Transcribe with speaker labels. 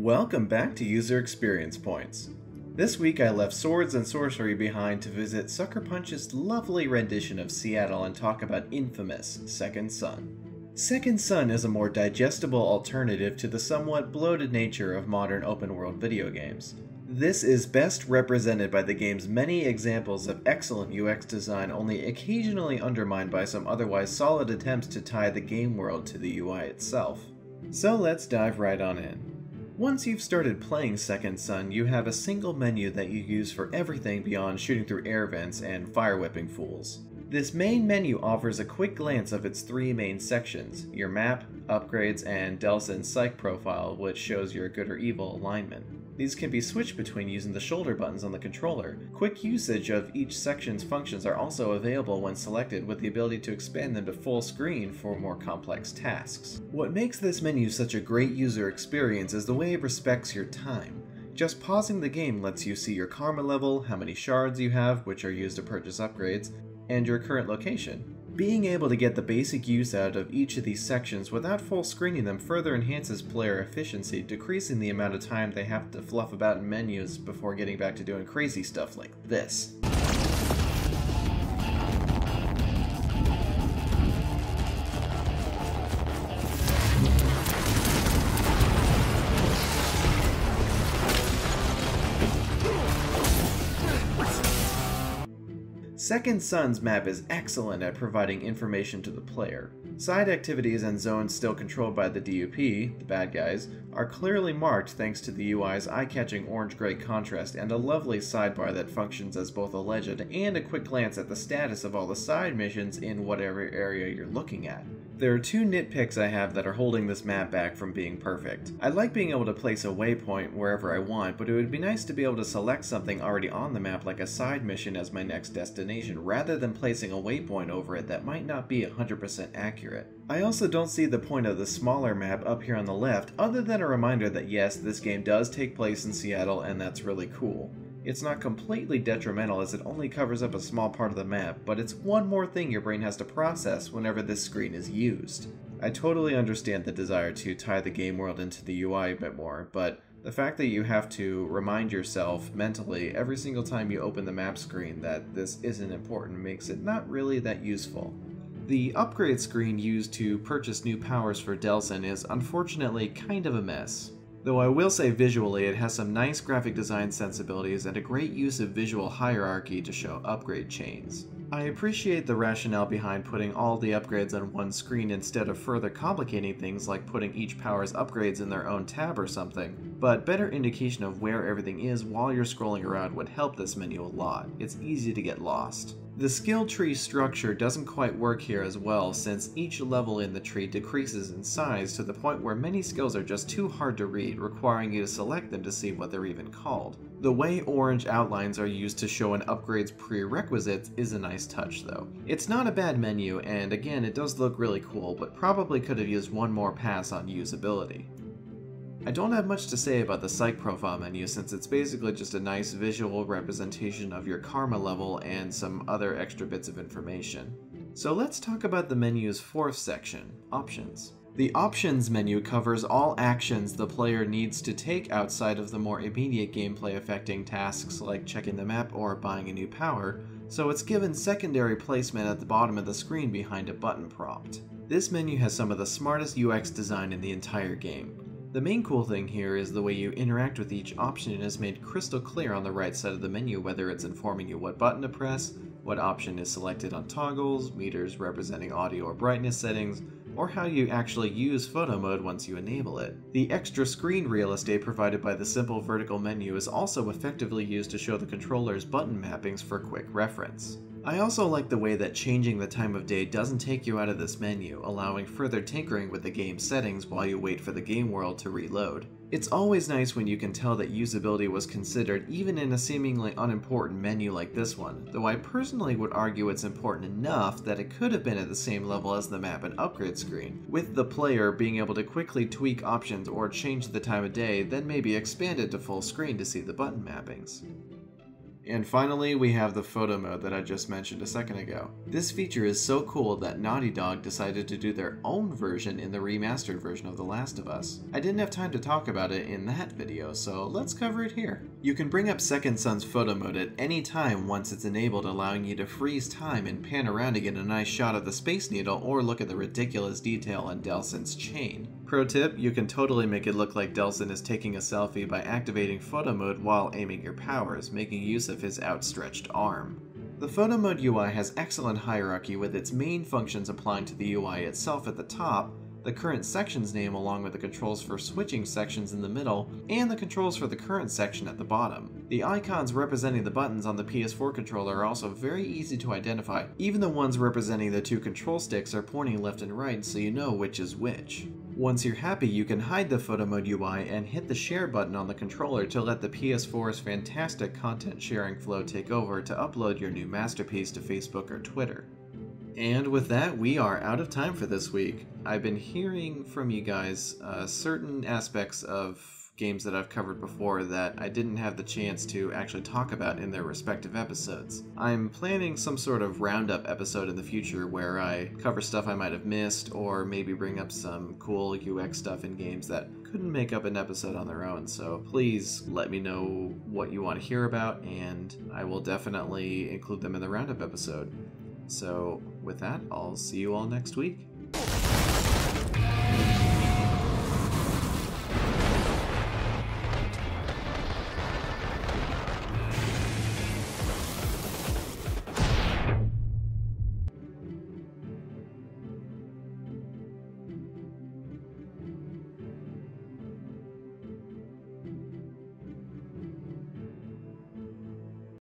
Speaker 1: Welcome back to User Experience Points. This week I left Swords and Sorcery behind to visit Sucker Punch's lovely rendition of Seattle and talk about inFAMOUS, Second Son. Second Son is a more digestible alternative to the somewhat bloated nature of modern open-world video games. This is best represented by the game's many examples of excellent UX design, only occasionally undermined by some otherwise solid attempts to tie the game world to the UI itself. So let's dive right on in. Once you've started playing Second Son, you have a single menu that you use for everything beyond shooting through air vents and fire-whipping fools. This main menu offers a quick glance of its three main sections: your map, upgrades, and Delsin's psych profile, which shows your good or evil alignment. These can be switched between using the shoulder buttons on the controller. Quick usage of each section's functions are also available when selected, with the ability to expand them to full screen for more complex tasks. What makes this menu such a great user experience is the way it respects your time. Just pausing the game lets you see your karma level, how many shards you have, which are used to purchase upgrades, and your current location. Being able to get the basic use out of each of these sections without full screening them further enhances player efficiency, decreasing the amount of time they have to fluff about in menus before getting back to doing crazy stuff like this. Second Son's map is excellent at providing information to the player. Side activities and zones still controlled by the DUP, the bad guys, are clearly marked thanks to the UI's eye-catching orange-gray contrast and a lovely sidebar that functions as both a legend and a quick glance at the status of all the side missions in whatever area you're looking at. There are two nitpicks I have that are holding this map back from being perfect. I like being able to place a waypoint wherever I want, but it would be nice to be able to select something already on the map like a side mission as my next destination, rather than placing a waypoint over it that might not be 100% accurate. I also don't see the point of the smaller map up here on the left, other than a reminder that yes, this game does take place in Seattle and that's really cool. It's not completely detrimental as it only covers up a small part of the map, but it's one more thing your brain has to process whenever this screen is used. I totally understand the desire to tie the game world into the UI a bit more, but the fact that you have to remind yourself mentally every single time you open the map screen that this isn't important makes it not really that useful. The upgrade screen used to purchase new powers for Delsin is unfortunately kind of a mess. Though I will say visually it has some nice graphic design sensibilities and a great use of visual hierarchy to show upgrade chains. I appreciate the rationale behind putting all the upgrades on one screen instead of further complicating things like putting each power's upgrades in their own tab or something, but better indication of where everything is while you're scrolling around would help this menu a lot. It's easy to get lost. The skill tree structure doesn't quite work here as well, since each level in the tree decreases in size to the point where many skills are just too hard to read, requiring you to select them to see what they're even called. The way orange outlines are used to show an upgrade's prerequisites is a nice touch though. It's not a bad menu, and again it does look really cool, but probably could have used one more pass on usability. I don't have much to say about the psych profile menu since it's basically just a nice visual representation of your karma level and some other extra bits of information. So let's talk about the menu's fourth section, Options. The Options menu covers all actions the player needs to take outside of the more immediate gameplay affecting tasks like checking the map or buying a new power, so it's given secondary placement at the bottom of the screen behind a button prompt. This menu has some of the smartest UX design in the entire game. The main cool thing here is the way you interact with each option is made crystal clear on the right side of the menu, whether it's informing you what button to press, what option is selected on toggles, meters representing audio or brightness settings, or how you actually use photo mode once you enable it. The extra screen real estate provided by the simple vertical menu is also effectively used to show the controller's button mappings for quick reference. I also like the way that changing the time of day doesn't take you out of this menu, allowing further tinkering with the game's settings while you wait for the game world to reload. It's always nice when you can tell that usability was considered even in a seemingly unimportant menu like this one, though I personally would argue it's important enough that it could have been at the same level as the map and upgrade screen, with the player being able to quickly tweak options or change the time of day, then maybe expand it to full screen to see the button mappings. And finally, we have the photo mode that I just mentioned a second ago. This feature is so cool that Naughty Dog decided to do their own version in the remastered version of The Last of Us. I didn't have time to talk about it in that video, so let's cover it here. You can bring up Second Son's photo mode at any time once it's enabled, allowing you to freeze time and pan around to get a nice shot of the Space Needle or look at the ridiculous detail on Delsin's chain. Pro tip, you can totally make it look like Delsin is taking a selfie by activating photo mode while aiming your powers, making use of his outstretched arm. The photo mode UI has excellent hierarchy, with its main functions applying to the UI itself at the top, the current section's name along with the controls for switching sections in the middle, and the controls for the current section at the bottom. The icons representing the buttons on the PS4 controller are also very easy to identify. Even the ones representing the two control sticks are pointing left and right, so you know which is which. Once you're happy, you can hide the photo mode UI and hit the share button on the controller to let the PS4's fantastic content sharing flow take over to upload your new masterpiece to Facebook or Twitter. And with that, we are out of time for this week. I've been hearing from you guys certain aspects of games that I've covered before that I didn't have the chance to actually talk about in their respective episodes. I'm planning some sort of roundup episode in the future where I cover stuff I might have missed, or maybe bring up some cool UX stuff in games that couldn't make up an episode on their own, so please let me know what you want to hear about, and I will definitely include them in the roundup episode. So with that, I'll see you all next week.